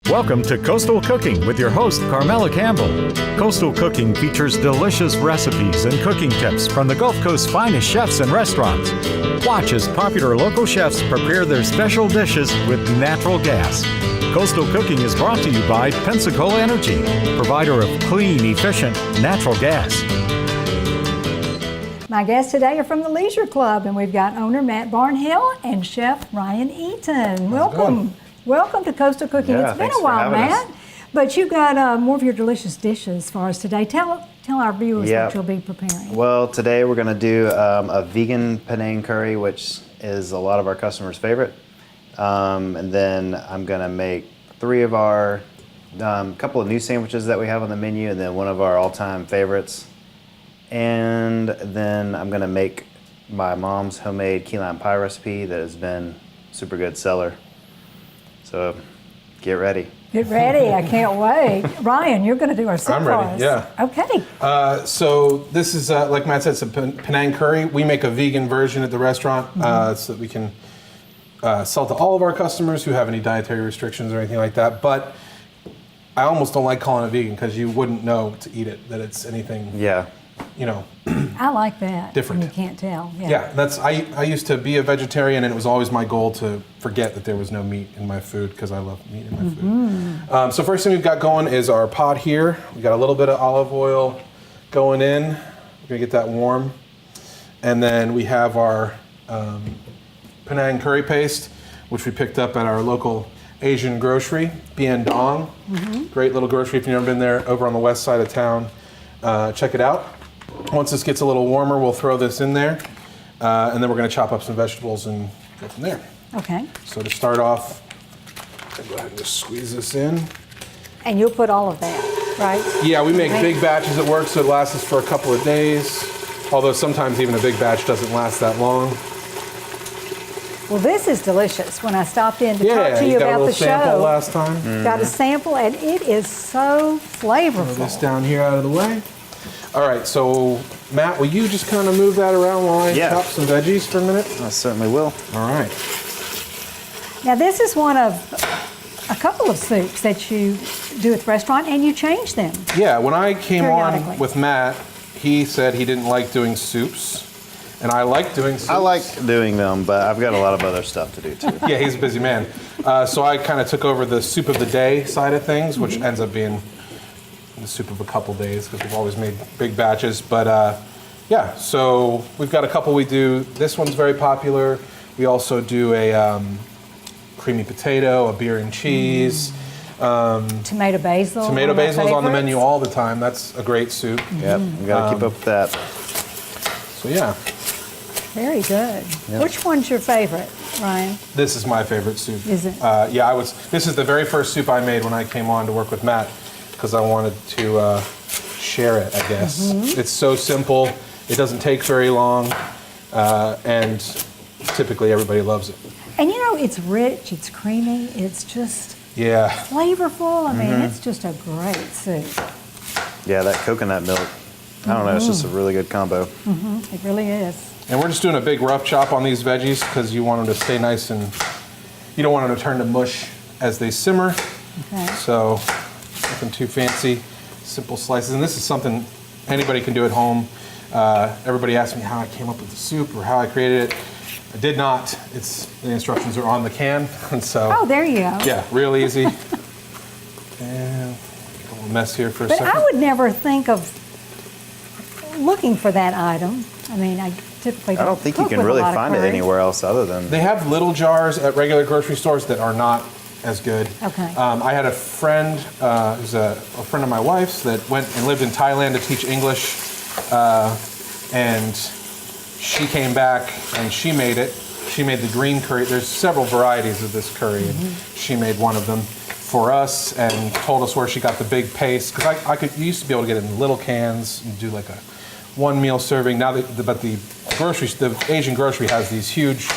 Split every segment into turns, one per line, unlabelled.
Welcome to Coastal Cooking with your host, Carmela Campbell. Coastal Cooking features delicious recipes and cooking tips from the Gulf Coast's finest chefs and restaurants. Watch as popular local chefs prepare their special dishes with natural gas. Coastal Cooking is brought to you by Pensacola Energy, provider of clean, efficient, natural gas.
My guests today are from the Leisure Club, and we've got owner Matt Barnhill and Chef Ryan Eaton. Welcome. Welcome to Coastal Cooking.
Yeah,
it's been a while, Matt. But you've got more of your delicious dishes for us today. Tell our viewers what you'll be preparing.
Well, today we're going to do a vegan Penang curry, which is a lot of our customers' favorite. And then I'm going to make three of our couple of new sandwiches that we have on the menu, and then one of our all-time favorites. And then I'm going to make my mom's homemade key lime pie recipe that has been super good seller. So get ready.
Get ready. I can't wait. Ryan, you're going to do our soup for us.
I'm ready, yeah.
Okay.
So this is, like Matt said, it's a Penang curry. We make a vegan version at the restaurant so that we can sell to all of our customers who have any dietary restrictions or anything like that. But I almost don't like calling it vegan because you wouldn't know to eat it, that it's anything,
I like that.
different.
You can't tell.
Yeah, I used to be a vegetarian, and it was always my goal to forget that there was no meat in my food because I love meat in my food. So first thing we've got going is our pot here. We got a little bit of olive oil going in. We're gonna get that warm. And then we have our Panang curry paste, which we picked up at our local Asian grocery, Bien Dong. Great little grocery if you've never been there, over on the west side of town. Check it out. Once this gets a little warmer, we'll throw this in there, and then we're going to chop up some vegetables and go from there.
Okay.
So to start off, I'll go ahead and just squeeze this in.
And you'll put all of that, right?
Yeah, we make big batches at work, so it lasts us for a couple of days, although sometimes even a big batch doesn't last that long.
Well, this is delicious. When I stopped in to talk to you
got a
about
little
the
sample
show,
last time.
got a sample, and it is so flavorful.
Throw this down here out of the way. All right, so Matt, will you just kind of move that around while I chop some veggies for a minute?
I certainly will.
All right.
Now, this is one of a couple of soups that you do at the restaurant, and you change them.
Yeah, when I came
periodically.
on with Matt, he said he didn't like doing soups, and I like doing soups.
I like doing them, but I've got a lot of other stuff to do too.
Yeah, he's a busy man. So I kind of took over the soup of the day side of things, which ends up being the soup of a couple days because we've always made big batches. But yeah, so we've got a couple we do. This one's very popular. We also do a creamy potato, a beer and cheese.
Tomato basil.
Tomato basil is on the menu all the time. That's a great soup.
Yep, we got to keep up with that.
So yeah.
Very good.
Yep.
Which one's your favorite, Ryan?
This is my favorite soup.
Is it?
Yeah, this is the very first soup I made when I came on to work with Matt because I wanted to share it, I guess. It's so simple. It doesn't take very long, and typically everybody loves it.
And you know, it's rich, it's creamy, it's just flavorful. I mean, it's just a great soup.
Yeah, that coconut milk. I don't know, it's just a really good combo.
It really is.
And we're just doing a big rough chop on these veggies because you want them to stay nice and you don't want them to turn to mush as they simmer.
Okay.
So nothing too fancy, simple slices. And this is something anybody can do at home. Everybody asks me how I came up with the soup or how I created it. I did not. The instructions are on the can, and so.
Oh, there you go.
Yeah, real easy. And a little mess here for a second.
But I would never think of looking for that item. I mean, I typically don't.
I don't think you can really find it anywhere else other than.
They have little jars at regular grocery stores that are not as good.
Okay.
I had a friend who's a friend of my wife's that went and lived in Thailand to teach English, and she came back and she made it. She made the green curry. There's several varieties of this curry, and she made one of them for us and told us where she got the big paste. Because you used to be able to get it in little cans and do like a one meal serving. Now, but the Asian grocery has these huge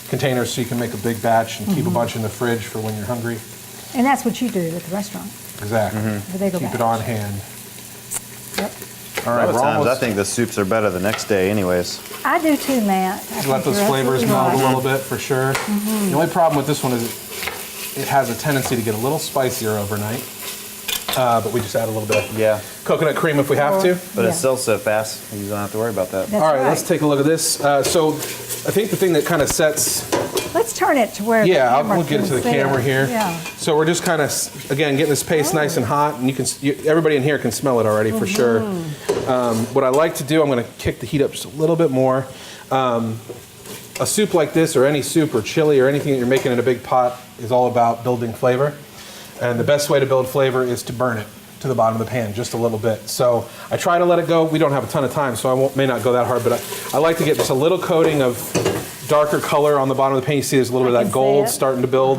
containers, so you can make a big batch and keep a bunch in the fridge for when you're hungry.
And that's what you do at the restaurant.
Exactly.
The bigger
Keep
batch.
it on hand.
Yep.
All right,
A lot of times I think the soups are better the next day anyways.
I do too, Matt.
Let those flavors meld a little bit for sure. The only problem with this one is it has a tendency to get a little spicier overnight. But we just add a little bit of coconut cream if we have to.
But it sells so fast, you don't have to worry about that.
That's
All right, let's take a look at this. So I think the thing that kind of sets...
Let's turn it to where the camera
we'll get it to the
can see
camera
it.
here.
Yeah.
So we're just kind of, again, getting this paste nice and hot, and everybody in here can smell it already for sure. What I like to do, I'm going to kick the heat up just a little bit more. A soup like this, or any soup or chili or anything that you're making in a big pot, is all about building flavor. And the best way to build flavor is to burn it to the bottom of the pan just a little bit. So I try to let it go. We don't have a ton of time, so may not go that hard, but I like to get just a little coating of darker color on the bottom of the pan. You see there's a little bit of that gold starting to build.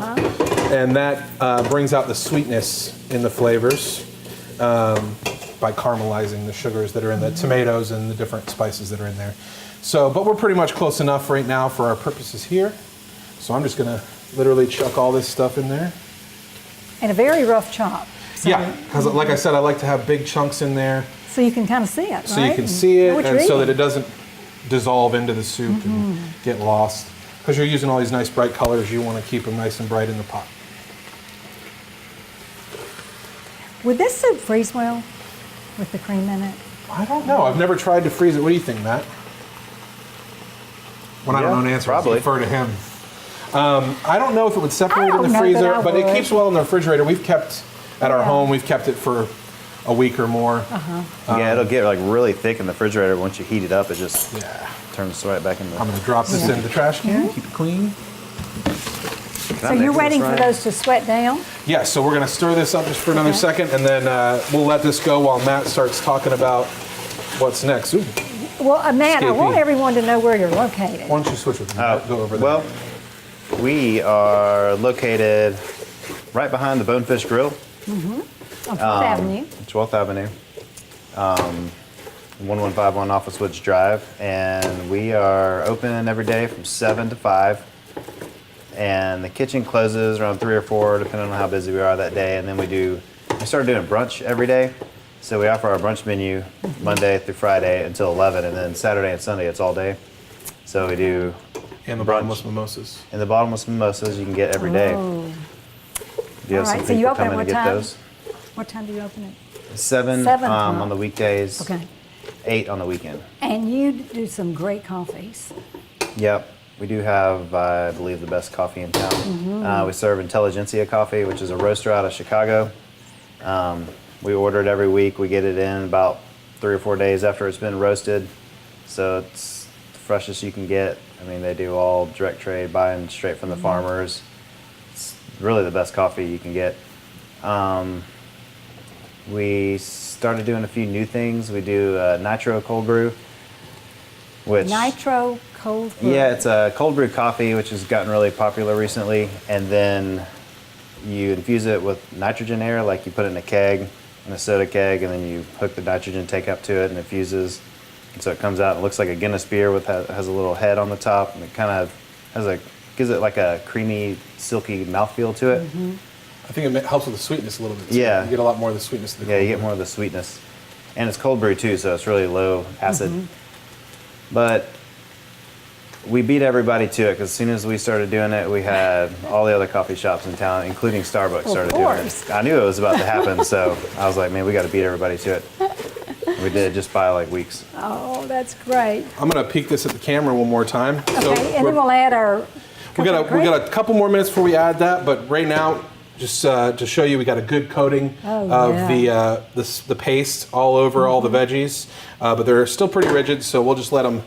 And that brings out the sweetness in the flavors by caramelizing the sugars that are in the tomatoes and the different spices that are in there. So, but we're pretty much close enough right now for our purposes here. So I'm just gonna literally chuck all this stuff in there.
And a very rough chop. So,
yeah, because like I said, I like to have big chunks in there.
So you can kind of see it,
So you can see it,
Know
and so that
eating.
it doesn't dissolve into the soup and get lost. Because you're using all these nice bright colors, you want to keep them nice and bright in the pot.
Would this soup freeze well with the cream in it?
I don't know. I've never tried to freeze it. What do you think, Matt? When I don't know an answer,
probably.
I'll defer to him. I don't know if it would separate in
don't
the
know
freezer,
that I
but it
would.
keeps well in the refrigerator. We've kept at our home. We've kept it for a week or more.
Yeah, it'll get like really thick in the refrigerator. Once you heat it up, it just turns right back into.
I'm going to drop this in the trash can. Keep it clean.
So you're waiting for those to sweat down?
Yeah, so we're going to stir this up just for another second, and then we'll let this go while Matt starts talking about what's next. Ooh,
Well, Matt, I want
Escapee.
everyone to know where you're located.
why don't you switch with me? Go over there.
Well, we are located right behind the Bonefish Grill,
On 4th Avenue.
12th Avenue, 1151 Office Woods Drive, and we are open every day from 7 to 5. And the kitchen closes around 3 or 4, depending on how busy we are that day. And then we started doing brunch every day. So we offer our brunch menu Monday through Friday until 11, and then Saturday and Sunday it's all day. So we do
and the
brunch.
bottomless mimosas.
And the bottomless mimosas you can get every day.
Oh.
You have
All
some
right, so you
people
open at
coming
what
to get
time?
those.
What time do you open it?
7
7
on
o'clock.
the weekdays,
Okay.
8 on the weekend.
And you do some great coffees.
Yep. We do have, I believe, the best coffee in town.
Mm-hmm.
We serve Intelligentsia coffee, which is a roaster out of Chicago. We order it every week. We get it in about 3 or 4 days after it's been roasted. So it's the freshest you can get. I mean, they do all direct trade, buying straight from the farmers. It's really the best coffee you can get. We started doing a few new things. We do nitro cold brew, which
Nitro cold brew.
yeah, it's a cold brew coffee, which has gotten really popular recently. And then you infuse it with nitrogen air, like you put it in a keg, in a soda keg, and then you hook the nitrogen tank up to it, and it fuses. And so it comes out and looks like a Guinness beer with has a little head on the top, and it kind of gives it like a creamy, silky mouthfeel to it.
I think it helps with the sweetness a little bit.
Yeah.
You get a lot more of the sweetness. Of the
Yeah, you
cold
get more of the sweetness. And it's cold brew too, so it's really low acid. But we beat everybody to it because as soon as we started doing it, we had all the other coffee shops in town, including Starbucks, started doing
course.
it. I knew it was about to happen, so I was like, man, we got to beat everybody to it. We did it just by like weeks.
Oh, that's great.
I'm going to peek this at the camera one more time.
Okay, and then we'll add our
we got a couple more minutes before we add that, but right now, just to show you, we got a good coating of the paste all over all the veggies, but they're still pretty rigid, so we'll just let them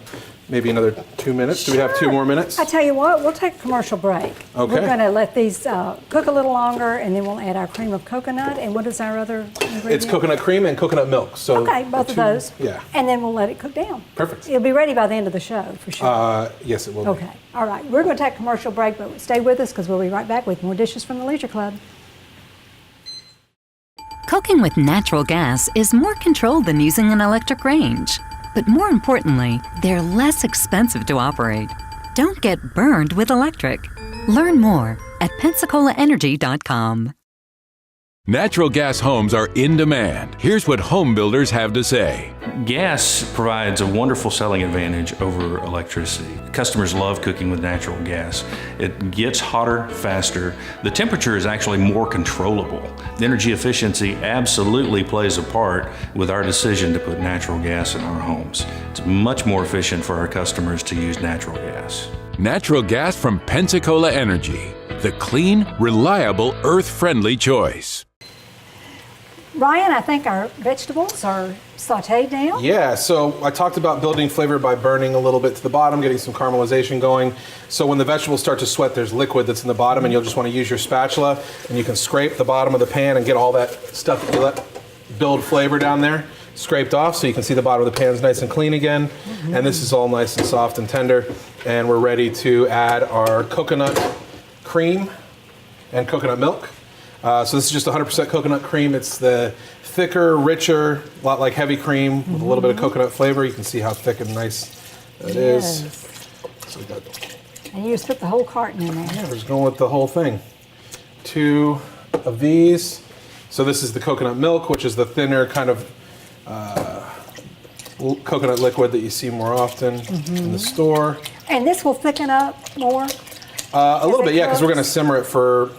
maybe another 2 minutes. Do we have 2 more minutes?
I tell you what, we'll take a commercial break.
Okay.
We're going to let these cook a little longer, and then we'll add our cream of coconut. And what is our other ingredient?
It's coconut cream and coconut milk. So
Okay, both of those.
Yeah.
And then we'll let it cook down.
Perfect.
It'll be ready by the end of the show, for sure.
Yes, it will be.
Okay, all right. We're going to take a commercial break, but stay with us because we'll be right back with more dishes from the Leisure Club.
Cooking with natural gas is more controlled than using an electric range. But more importantly, they're less expensive to operate. Don't get burned with electric. Learn more at PensacolaEnergy.com.
Natural gas homes are in demand. Here's what home builders have to say.
Gas provides a wonderful selling advantage over electricity. Customers love cooking with natural gas. It gets hotter faster. The temperature is actually more controllable. The energy efficiency absolutely plays a part with our decision to put natural gas in our homes. It's much more efficient for our customers to use natural gas.
Natural gas from Pensacola Energy, the clean, reliable, earth-friendly choice.
Ryan, I think our vegetables are sauteed now.
Yeah, so I talked about building flavor by burning a little bit to the bottom, getting some caramelization going. So when the vegetables start to sweat, there's liquid that's in the bottom, and you'll just want to use your spatula, and you can scrape the bottom of the pan and get all that stuff that you let build flavor down there scraped off, so you can see the bottom of the pan is nice and clean again. And this is all nice and soft and tender. And we're ready to add our coconut cream and coconut milk. So this is just 100% coconut cream. It's the thicker, richer, a lot like heavy cream with a little bit of coconut flavor. You can see how thick and nice that is. So we got,
And you just put the whole carton in there.
yeah, we're just going with the whole thing. 2 of these. So this is the coconut milk, which is the thinner kind of coconut liquid that you see more often in the store.
And this will thicken up more?
A little bit, yeah, because we're going to
cooks?
simmer it for,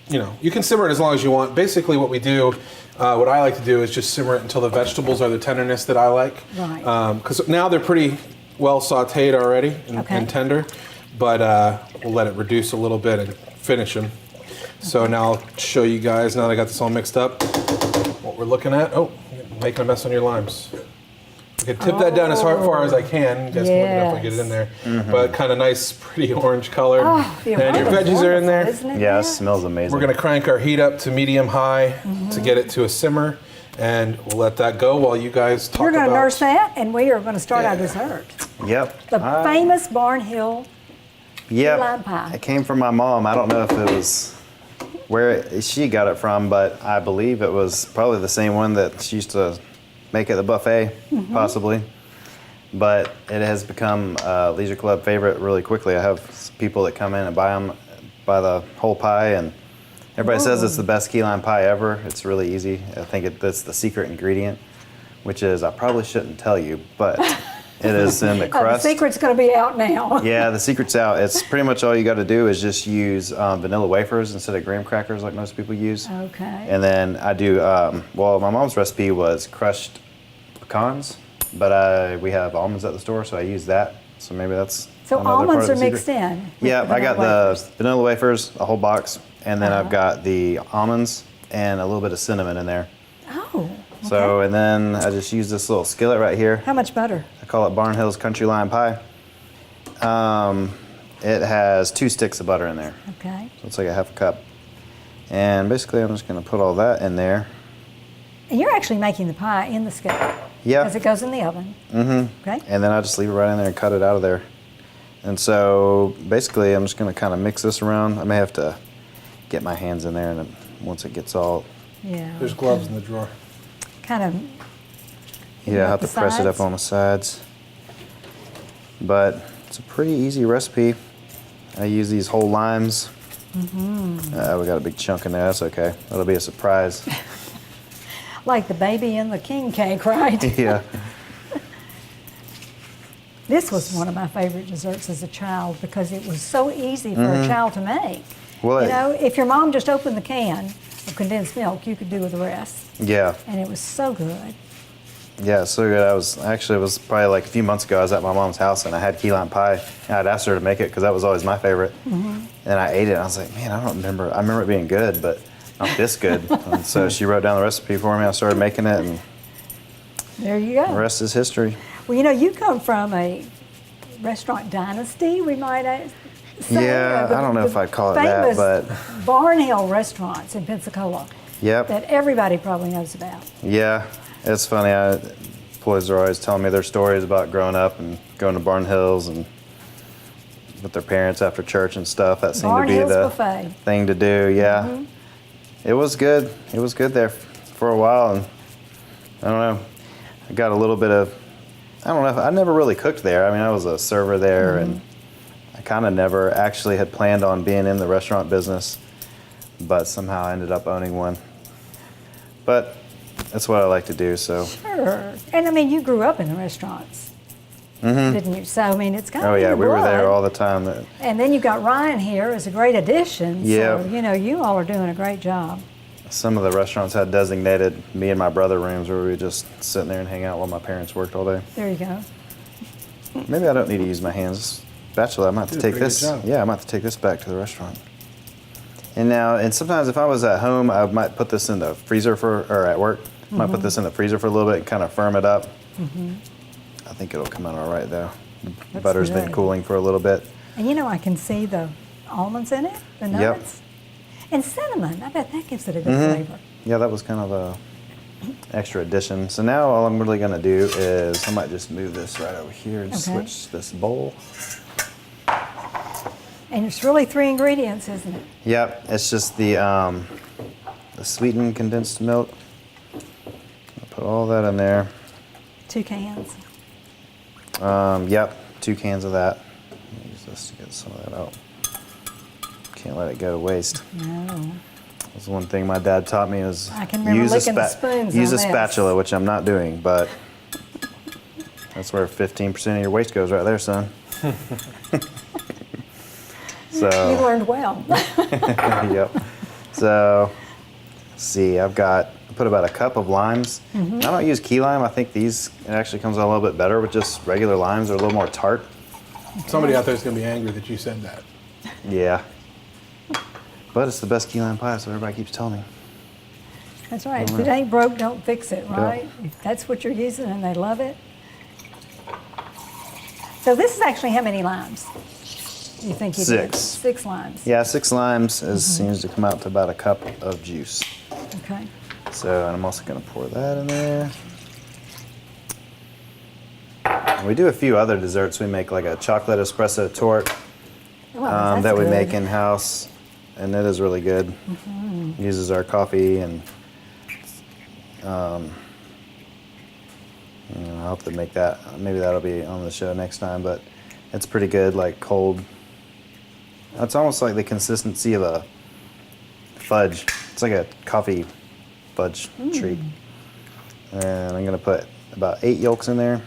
you can simmer it as long as you want. Basically what we do, what I like to do is just simmer it until the vegetables are the tenderness that I like.
Right.
Because now they're pretty well sauteed already and tender, but we'll let it reduce a little bit and finish them. So now I'll show you guys, now that I got this all mixed up, what we're looking at. Oh, you're making a mess on your limes. I can tip that down as far as I can. You guys can definitely get it in there. But kind of nice, pretty orange color.
Oh, the
and your
aroma's
veggies are in there.
wonderful, isn't it,
Yeah, it
Matt?
smells amazing.
We're going to crank our heat up to medium-high to get it to a simmer. And we'll let that go while you guys talk
You're going to
about...
nurse that, and we are going to start our dessert.
Yep.
The famous Barnhill key lime pie.
It came from my mom. I don't know if it was where she got it from, but I believe it was probably the same one that she used to make at the buffet, possibly. But it has become a Leisure Club favorite really quickly. I have people that come in and buy the whole pie, and everybody says it's the best key lime pie ever. It's really easy. I think that's the secret ingredient, which is, I probably shouldn't tell you, but it is in the crust.
The secret's going to be out now.
Yeah, the secret's out. It's pretty much all you got to do is just use vanilla wafers instead of graham crackers like most people use.
Okay.
And then I do, well, my mom's recipe was crushed pecans, but we have almonds at the store, so I use that. So maybe that's
So
another part
almonds
of
are
the secret.
mixed in? with
Yeah, I got
vanilla
the
wafers.
vanilla wafers, a whole box, and then I've got the almonds and a little bit of cinnamon in there.
Oh,
So, and then I just use this little skillet right here.
how much butter?
I call it Barnhill's Country Lime Pie. It has 2 sticks of butter in there.
Okay.
So it's like a half a cup. And basically I'm just gonna put all that in there.
And you're actually making the pie in the skillet.
Yeah.
As it goes in the oven. Mm-hmm. Okay.
And then I just leave it right in there and cut it out of there. And so basically I'm just gonna kind of mix this around. I may have to get my hands in there, and then once it gets all,
Yeah.
There's gloves in the drawer.
Kind of.
yeah, I have
the
to press it up
sides?
on the sides. But it's a pretty easy recipe. I use these whole limes. We got a big chunk in there, that's okay. That'll be a surprise.
Like the baby in the king cake, right?
Yeah.
This was one of my favorite desserts as a child because it was so easy for a child to make.
Well,
You know, if your mom just opened the can of condensed milk, you could do with the rest.
Yeah.
And it was so good.
Yeah, so good. It was probably like a few months ago, I was at my mom's house and I had key lime pie, and I'd asked her to make it because that was always my favorite. And I ate it, and I was like, man, I remember it being good, but not this good. And so she wrote down the recipe for me, I started making it, and
There you
the
go.
rest is history.
Well, you know, you come from a restaurant dynasty, we might say.
Yeah, I don't know if I'd call it that, but-
Barnhill restaurants in Pensacola
Yep.
that everybody probably knows about.
Yeah, it's funny. Employees are always telling me their stories about growing up and going to Barnhills and with their parents after church and stuff. That seemed to be
Barnhill's
the
buffet.
thing to do. Yeah, it was good. It was good there for a while, and I don't know. I got a little bit of. I don't know. I never really cooked there. I mean, I was a server there, and I kind of never actually had planned on being in the restaurant business, but somehow I ended up owning one. but that's what I like to do. So.
Sure. And I mean, you grew up in the restaurants, didn't you? So I mean, it's kind of
Oh yeah,
in
we
your
were there
blood.
all the time.
And then you got Ryan here as a great addition.
Yeah.
So, you know, you all are doing a great job.
Some of the restaurants had designated me and my brother rooms where we would just sit in there and hang out while my parents worked all day.
There you go.
Maybe I don't need to use my hands. Bachelor, I might have to
Did a
take
pretty
this.
good job.
Yeah, I might have to take this back to the restaurant. And sometimes if I was at home, I might put this in the freezer or at work, might put this in the freezer for a little bit and kind of firm it up. I think it'll come out all right though. The
That's
butter's been
good.
cooling for a little bit.
And you know, I can see the almonds in it, the
Yep.
nuts. And cinnamon, I bet that gives it a good flavor.
Yeah, that was kind of a extra addition. So now all I'm really gonna do is I might just move this right over here and
Okay.
switch this bowl.
And it's really 3 ingredients, isn't it?
Yep, it's just the sweetened condensed milk. I'll put all that in there.
2 cans.
Yep, 2 cans of that. Use this to get some of that out. Can't let it go to waste.
No.
That's one thing my dad taught me is
I can remember licking the spoons
use
on
a
this.
spatula, which I'm not doing, but that's where 15% of your waste goes right there, son.
You learned well.
Yep. So, let's see, I put about a cup of limes. I don't use key lime. I think it actually comes out a little bit better with just regular limes. They're a little more tart.
Somebody out there is going to be angry that you said that.
Yeah. But it's the best key lime pie, so everybody keeps telling me.
That's right. If it ain't broke, don't fix it, right? If that's what you're using and they love it. So this is actually how many limes? You think you did?
6.
6 limes.
Yeah, 6 limes seems to come out to about a cup of juice.
Okay.
So, and I'm also going to pour that in there. And we do a few other desserts. We make like a chocolate espresso torte
Well, that's
that we
good.
make in-house, and it is really good. Uses our coffee, and I'll have to make that. Maybe that'll be on the show next time, but it's pretty good, like cold. It's almost like the consistency of a fudge. It's like a coffee fudge treat. And I'm gonna put about 8 yolks in there.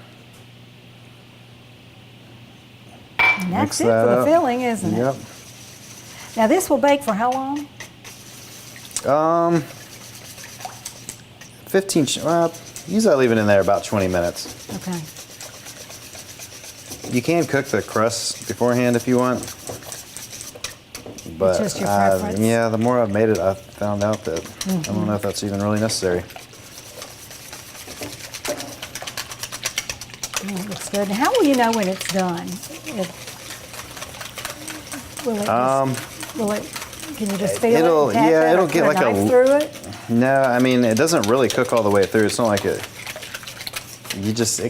And that's
Mix
it
that
for the
up.
filling, isn't
Yep.
it? Now this will bake for how long?
Usually I leave it in there about 20 minutes.
Okay.
You can cook the crust beforehand if you want. But
just your preference?
yeah, the more I've made it, I've found out that I don't know if that's even really necessary.
Yeah, it looks good. Now, how will you know when it's done? Can you just feel
It'll-
it? Tap
yeah,
it,
it'll
or
get
put
like a-
knife through it?
No, I mean, it doesn't really cook all the way through. It's not like it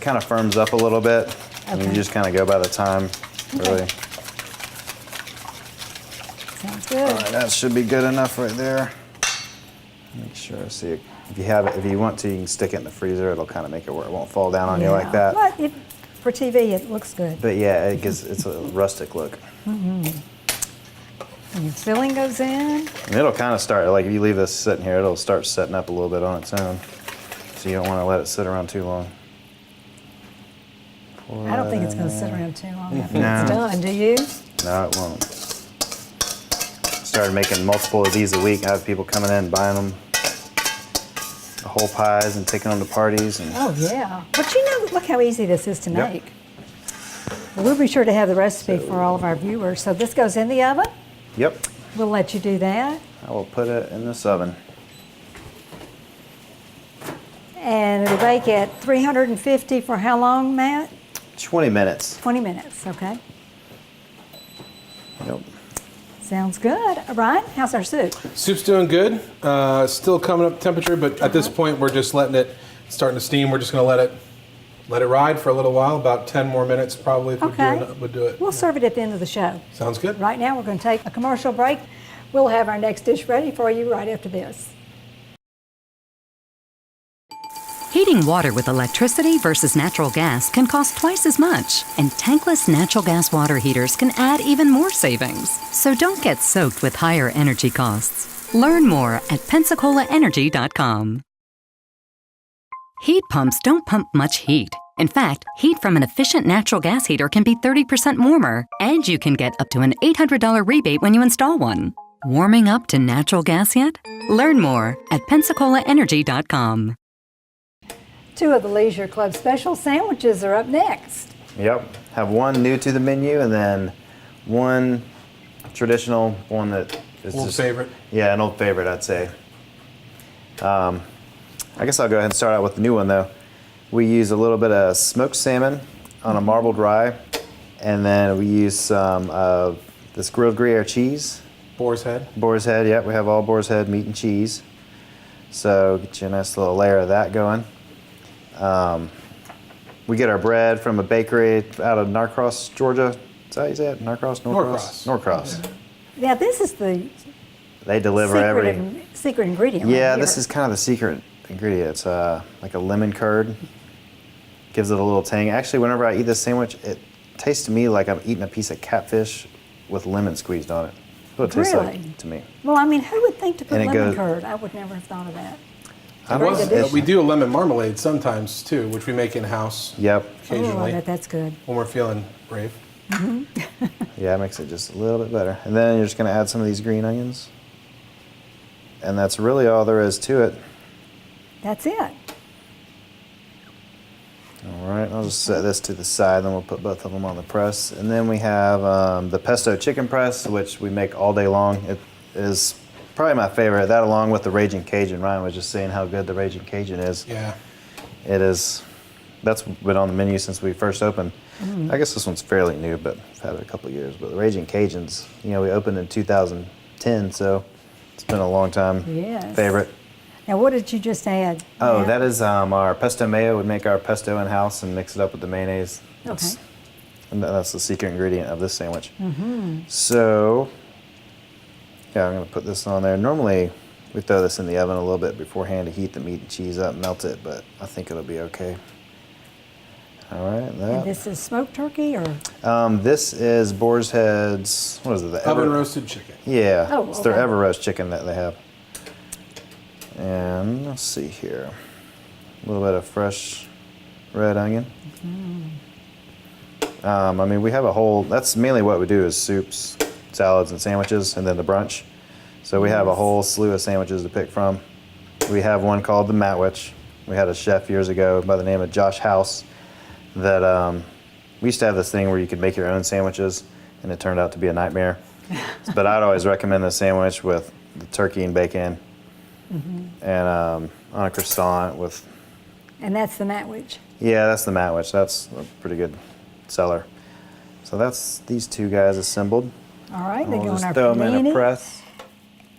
kind of firms up a little bit. And you
Okay.
just kind of go by the time, really.
Sounds
All
good.
right, that should be good enough right there. Make sure, see, if you want to, you can stick it in the freezer. It'll kind of make it where it won't fall down on you like that.
But for TV, it looks good.
But yeah, it's a rustic look.
And your filling goes in.
And it'll kind of start, like if you leave this sitting here, it'll start setting up a little bit on its own. So you don't want to let it sit around too long. Pour
I don't think
that
it's
in
going to
there.
sit around too long after
No.
it's done, do you?
No, it won't. Started making multiple of these a week. I have people coming in buying them, the whole pies, and taking them to parties. And
Oh, yeah. But you know, look how easy this is to
Yep.
make. Well, we'll be sure to have the recipe for all of our viewers. So this goes in the oven.
Yep,
We'll let you do that.
I will put it in this oven.
And it'll bake at 350 for how long, Matt?
20 minutes.
20 minutes, okay.
Yep.
Sounds good. Ryan, how's our soup?
Soup's doing good. Still coming up temperature, but at this point we're just letting it starting to steam. We're just going to let it ride for a little while, about 10 more minutes probably if
Okay.
we'd do it.
We'll serve it at the end of the show.
Sounds good.
Right now, we're going to take a commercial break. We'll have our next dish ready for you right after this.
Heating water with electricity versus natural gas can cost twice as much, and tankless natural gas water heaters can add even more savings. So don't get soaked with higher energy costs. Learn more at PensacolaEnergy.com. Heat pumps don't pump much heat. In fact, heat from an efficient natural gas heater can be 30% warmer, and you can get up to an $800 rebate when you install one. Warming up to natural gas yet? Learn more at PensacolaEnergy.com.
2 of the Leisure Club special sandwiches are up next.
Yep. Have one new to the menu and then one traditional, one that is
Old favorite.
Yeah, an old favorite, I'd say. I guess I'll go ahead and start out with the new one, though. We use a little bit of smoked salmon on a marbled rye, and then we use some of this grilled Gruyere cheese.
Boar's head.
Boar's head, yep. We have all boar's head meat and cheese. So get you a nice little layer of that going. We get our bread from a bakery out of Norcross, Georgia. Is that how you say it? Norcross? Norcross.
Now, this is the
They deliver
secret ingredient.
Yeah,
right
this
here.
is kind of the secret ingredient. It's like a lemon curd. Gives it a little tang. Actually, whenever I eat this sandwich, it tastes to me like I'm eating a piece of catfish with lemon squeezed on it. That's what it tastes
Really?
like to me.
Well, I mean, who would think to put
And it
lemon
goes-
curd? I would never have thought of that.
I
Great
don't know.
addition.
We do a lemon marmalade sometimes too, which we make in house
Yep.
Oh, I
occasionally
bet that's good.
when we're feeling brave.
Yeah, it makes it just a little bit better. And then you're just going to add some of these green onions. And that's really all there is to it.
That's it.
All right, I'll just set this to the side, then we'll put both of them on the press. And then we have the pesto chicken press, which we make all day long. It is probably my favorite. That along with the Raging Cajun. Ryan was just saying how good the Raging Cajun is.
Yeah.
It is. That's been on the menu since we first opened. I guess this one's fairly new, but I've had it a couple of years. But the Raging Cajuns, we opened in 2010, so it's been a long time
Yes.
favorite.
Now, what did you just add?
Oh,
Matt?
that is our pesto mayo. We make our pesto in-house and mix it up with the mayonnaise.
Okay.
And that's the secret ingredient of this sandwich. So, yeah, I'm going to put this on there. Normally, we throw this in the oven a little bit beforehand to heat the meat and cheese up, melt it, but I think it'll be okay. All right,
And
that.
this is smoked turkey or?
This is Boar's Head's, what is it? The
Oven roasted chicken.
Yeah,
Oh,
it's their
okay.
ever roast chicken that they have. And let's see here. A little bit of fresh red onion. I mean, we have a whole, that's mainly what we do is soups, salads, and sandwiches, and then the brunch. So we have a whole slew of sandwiches to pick from. We have one called the Matwich. We had a chef years ago by the name of Josh House that we used to have this thing where you could make your own sandwiches, and it turned out to be a nightmare. But I'd always recommend the sandwich with the turkey and bacon, and on a croissant with.
And that's the Matwich.
Yeah, that's the Matwich. That's a pretty good seller. So that's these two guys assembled.
All right, they
We'll
go in
just
our
throw them in a
panini.
press.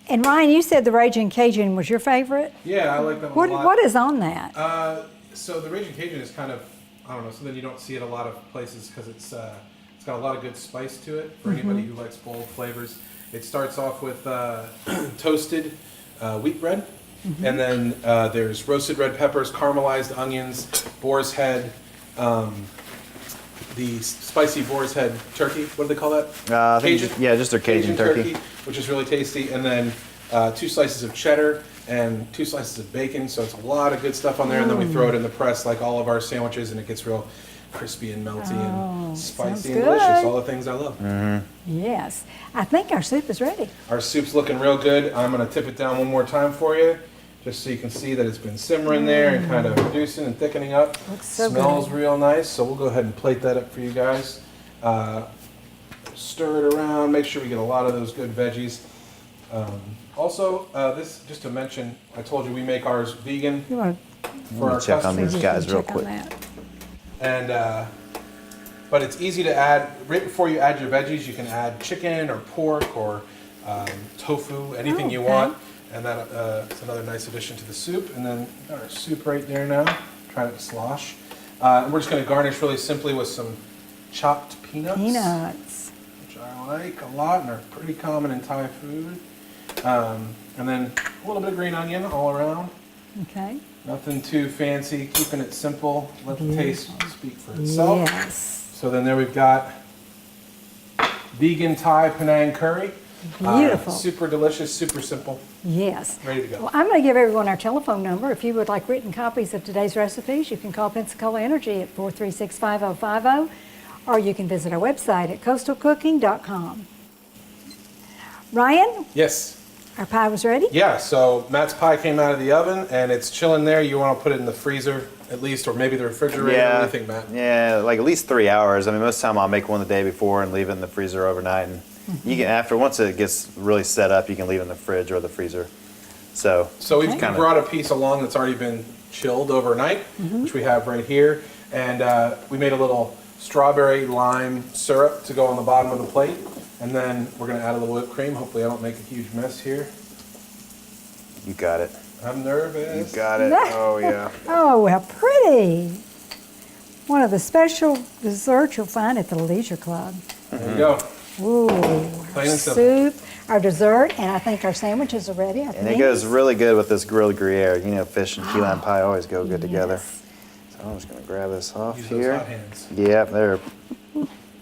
And Ryan, you said the Raging Cajun was your favorite?
Yeah, I like that one a lot.
What is on that?
So the Raging Cajun is kind of, I don't know, something you don't see at a lot of places because it's got a lot of good spice to it for anybody who likes bold flavors. It starts off with toasted wheat bread, and then there's roasted red peppers, caramelized onions, boar's head, the spicy boar's head turkey. What do they call that?
I think
Cajun?
yeah, just their Cajun turkey.
which is really tasty, and then 2 slices of cheddar and 2 slices of bacon. So it's a lot of good stuff on there, and then we throw it in the press like all of our sandwiches, and it gets real crispy and melty and
sounds
spicy and delicious.
good.
All the things I love.
Yes. I think our soup is ready.
Our soup's looking real good. I'm gonna tip it down one more time for you, just so you can see that it's been simmering there and kind of reducing and thickening up.
Looks so
Smells
good.
real nice. So we'll go ahead and plate that up for you guys. Stir it around. Make sure we get a lot of those good veggies. Also, this just to mention, I told you we make ours vegan
You want
for our
check on
customers.
these guys real
check
quick.
on that?
And but it's easy to add right before you add your veggies. You can add chicken or pork or tofu, anything you
okay.
want, and that it's another nice addition to the soup. And then we've got our soup right there now. Try to slosh. And we're just going to garnish really simply with some chopped peanuts,
Peanuts.
which I like a lot and are pretty common in Thai food. And then a little bit of green onion all around.
Okay.
Nothing too fancy, keeping it simple. Let the taste speak for itself.
Yes.
So then there we've got vegan Thai Penang curry.
Beautiful.
Super delicious, super simple.
Yes.
Ready to go.
Well, I'm going to give everyone our telephone number. If you would like written copies of today's recipes, you can call Pensacola Energy at 436-5050, or you can visit our website at coastalcooking.com. Ryan,
Yes.
our pie was ready?
Yeah, so Matt's pie came out of the oven and it's chilling there. You want to put it in the freezer at least, or maybe the refrigerator. What do you think, Matt?
Yeah, like at least 3 hours. I mean, most of the time I'll make one the day before and leave it in the freezer overnight. And you can, once it gets really set up, you can leave it in the fridge or the freezer. So
we've
kind of
brought a piece along that's already been chilled overnight, which we have right here. And we made a little strawberry lime syrup to go on the bottom of the plate. And then we're going to add a little whipped cream. Hopefully I don't make a huge mess here.
You got it.
I'm nervous.
You got it. Oh, yeah.
Oh, how pretty. One of the special desserts you'll find at the Leisure Club.
There you go.
Ooh,
Plain
our
and simple.
soup, our dessert, and I think our sandwiches are ready.
And it goes really good with this grilled Gruyere. You know, fish and key lime pie always go good together.
Yes.
So I'm just going to grab this off
Use
here.
those hot hands.
Yeah, they're.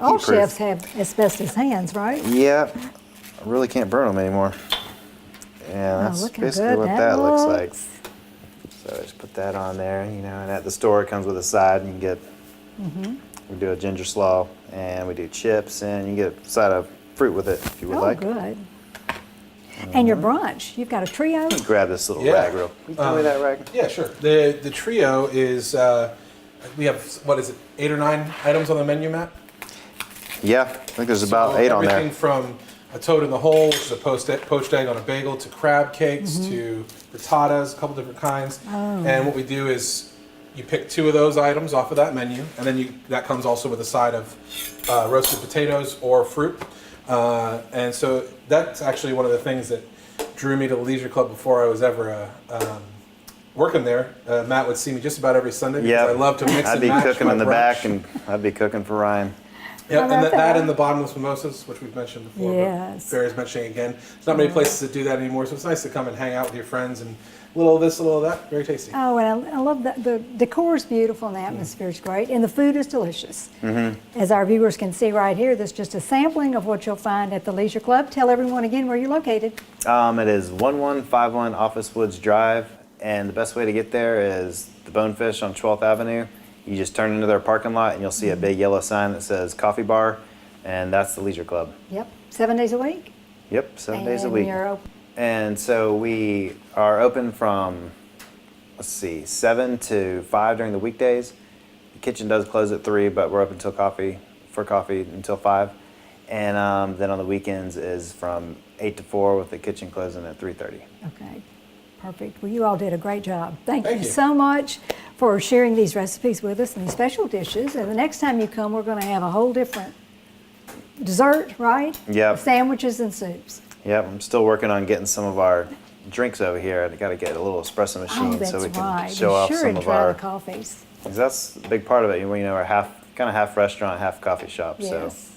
All
heat-proof.
chefs have asbestos hands, right?
Yeah, I really can't burn them anymore. Yeah, that's
looking
basically
good.
what
That
that looks like.
looks-
So just put that on there, you know, and at the store it comes with a side. You can get, we do a ginger slaw and we do chips, and you can get a side of fruit with it if you would
Oh,
like.
good. And your brunch, you've got a trio?
Grab this little
Yeah.
rag real. Can you tell me that rag?
Yeah, sure. The trio is, we have, what is it, 8 or 9 items on the menu, Matt?
Yeah, I think there's about
So
8 on
everything
there.
from a toad in the hole, which is a poached egg on a bagel, to crab cakes, to frittatas, a couple different kinds. And what we do is you pick 2 of those items off of that menu, and then that comes also with a side of roasted potatoes or fruit. And so that's actually one of the things that drew me to the Leisure Club before I was ever working there. Matt would see me just about every Sunday because
Yeah,
I love to mix
I'd
and
be
match
cooking
my
in the
brunch.
back, and I'd be cooking for Ryan.
Yep,
How
and
about
that
that?
and the bottomless mimosas, which we've mentioned before,
Yes.
but Barry's mentioning again. There's not many places that do that anymore, so it's nice to come and hang out with your friends and a little of this, a little of that. Very tasty.
Oh, and I love that. The decor is beautiful and the atmosphere is great, and the food is delicious. As our viewers can see right here, this is just a sampling of what you'll find at the Leisure Club. Tell everyone again where you're located.
It is 1151 Office Woods Drive, and the best way to get there is the Bonefish on 12th Avenue. You just turn into their parking lot, and you'll see a big yellow sign that says Coffee Bar, and that's the Leisure Club.
Yep, 7 days a week.
Yep, 7 days a
And
week.
you're open.
And so we are open from, 7 to 5 during the weekdays. The kitchen does close at 3, but we're open till coffee until 5. And then on the weekends is from 8 to 4 with the kitchen closing at 3:30.
Okay, perfect. Well, you all did a great job. Thank you
you.
so much for sharing these recipes with us and these special dishes. And the next time you come, we're going to have a whole different dessert, right?
Yep.
Sandwiches and soups.
Yep, I'm still working on getting some of our drinks over here. I got to get a little espresso machine
Oh, that's
so we can
right.
show
Be
off
sure
some
and
of
try
our.
the coffees.
'Cause that's a big part of it. You know, we're half restaurant, half coffee shop. So
Yes.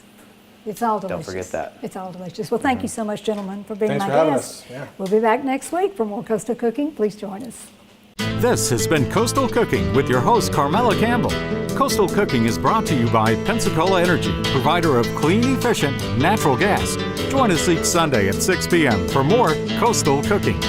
It's all delicious.
forget that.
It's all delicious. Well, thank you so much, gentlemen, for being
Thanks
my
for having
guests.
us. Yeah.
We'll be back next week for more Coastal Cooking. Please join us.
This has been Coastal Cooking with your host, Carmela Campbell. Coastal Cooking is brought to you by Pensacola Energy, provider of clean, efficient natural gas. Join us each Sunday at 6 p.m. for more Coastal Cooking.